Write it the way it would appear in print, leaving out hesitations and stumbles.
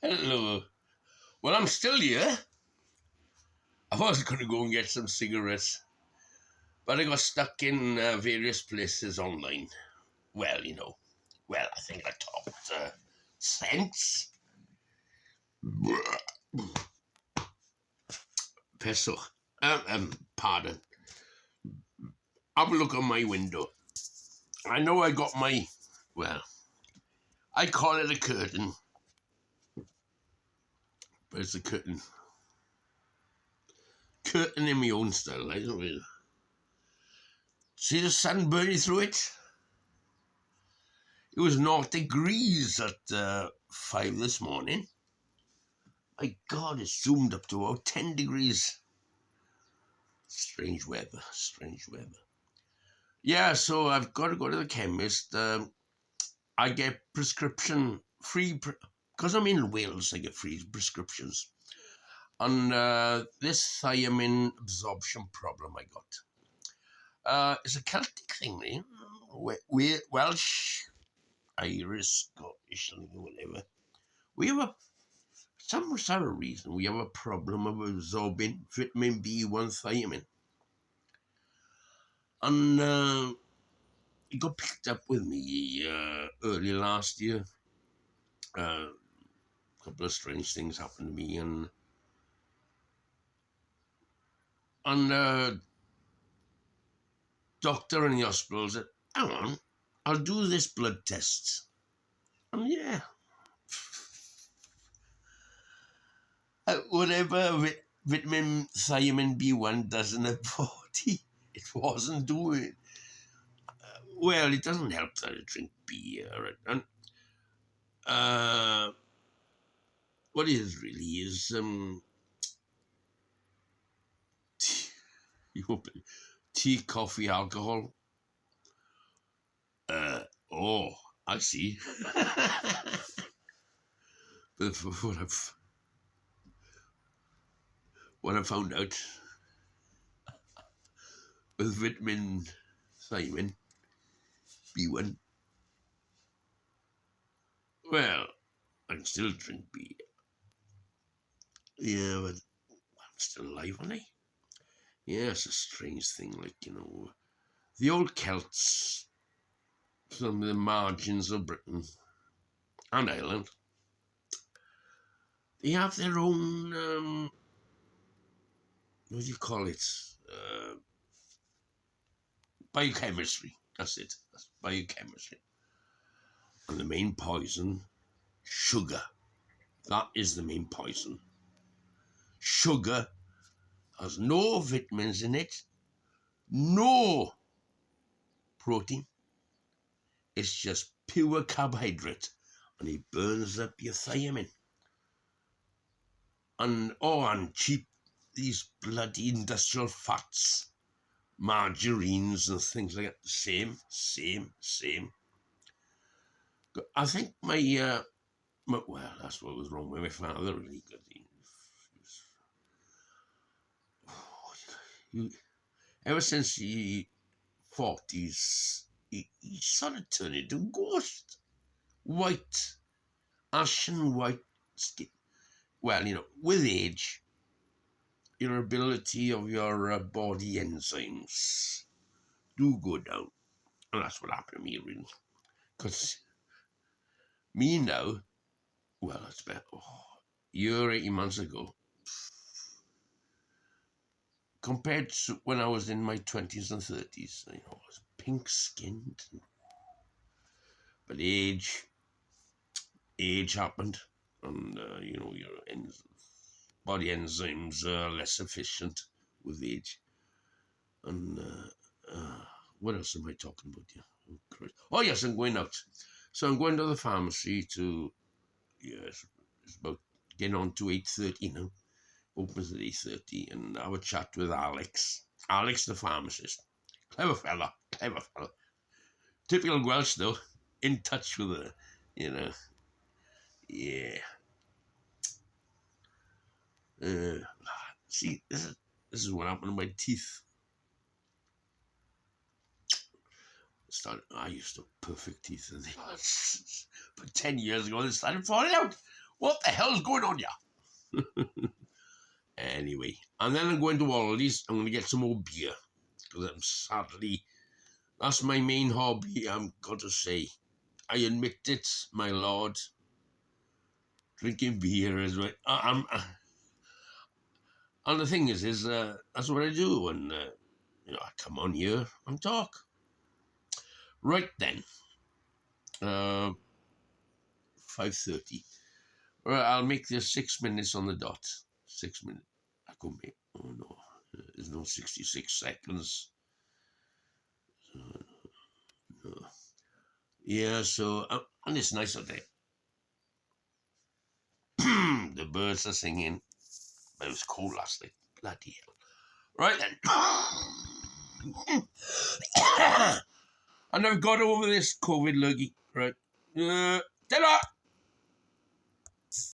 Hello. Well, I'm still here. I was going to go and get some cigarettes, but I got stuck in various places online. Well, I think I topped cents. Peso. Pardon. Have a look on my window. I know I got well, I call it a curtain, but it's a curtain. Curtain in my own style. I don't really. See the sun burning through it? It was 0 degrees at 5 this morning. My God, it's zoomed up to about 10 degrees. Strange weather, strange weather. Yeah, so I've got to go to the chemist. I get because I'm in Wales, I get free prescriptions. And this thiamine absorption problem I got. It's a Celtic thing, really. We're Welsh, Irish, Scottish, whatever. We have some sort of reason, we have a problem of absorbing vitamin B1 thiamine. And it got picked up with me early last year. A couple of strange things happened to me, and doctor in the hospital said, "Hang on, I'll do this blood test." And yeah, whatever vitamin thiamine B1 does in the body, it wasn't doing. Well, it doesn't help that I drink beer, and what it is really is tea, coffee, alcohol. Oh, I see. But what I found out with vitamin thiamine B1, well, I can still drink beer. Yeah, but I'm still alive, aren't I? Yeah, it's a strange thing, the old Celts from the margins of Britain and Ireland, they have their own, what do you call it? Biochemistry. That's it. That's biochemistry. And the main poison, sugar. That is the main poison. Sugar has no vitamins in it, no protein. It's just pure carbohydrate, and it burns up your thiamine. And cheap, these bloody industrial fats, margarines and things like that. Same. I think well, that's what was wrong with my father, really. Ever since the 40s, he sort of turned into a ghost. White, ashen white skin. Well, with age, your ability of your body enzymes do go down. And that's what happened to me, really. Because me now, well, it's about a year, 18 months ago, compared to when I was in my 20s and 30s, I was pink-skinned. But age happened, and, your body enzymes are less efficient with age. And what else am I talking about here? Oh, yes, I'm going out. So I'm going to the pharmacy it's about getting on to 8:30 now. Opens at 8:30, and have a chat with Alex. Alex, the pharmacist. Clever fella. Typical Welsh, though. In touch with her, Yeah. See, this is what happened to my teeth. I used to have perfect teeth, but 10 years ago they started falling out. What the hell's going on here? Anyway, and then I'm going to Aldi's. I'm going to get some more beer. Because I'm sadly, that's my main hobby, I'm got to say. I admit it, my lord. Drinking beer is right. And the thing is that's what I do. And, I come on here and talk. Right then. 5:30. Well, I'll make this 6 minutes on the dot. 6 minutes. I could make. Oh no, there's no 66 seconds. No. Yeah, so and it's nice out there. The birds are singing. But it was cold last night. Bloody hell. Right then. I never got over this COVID lurgie. Right. Ta-da!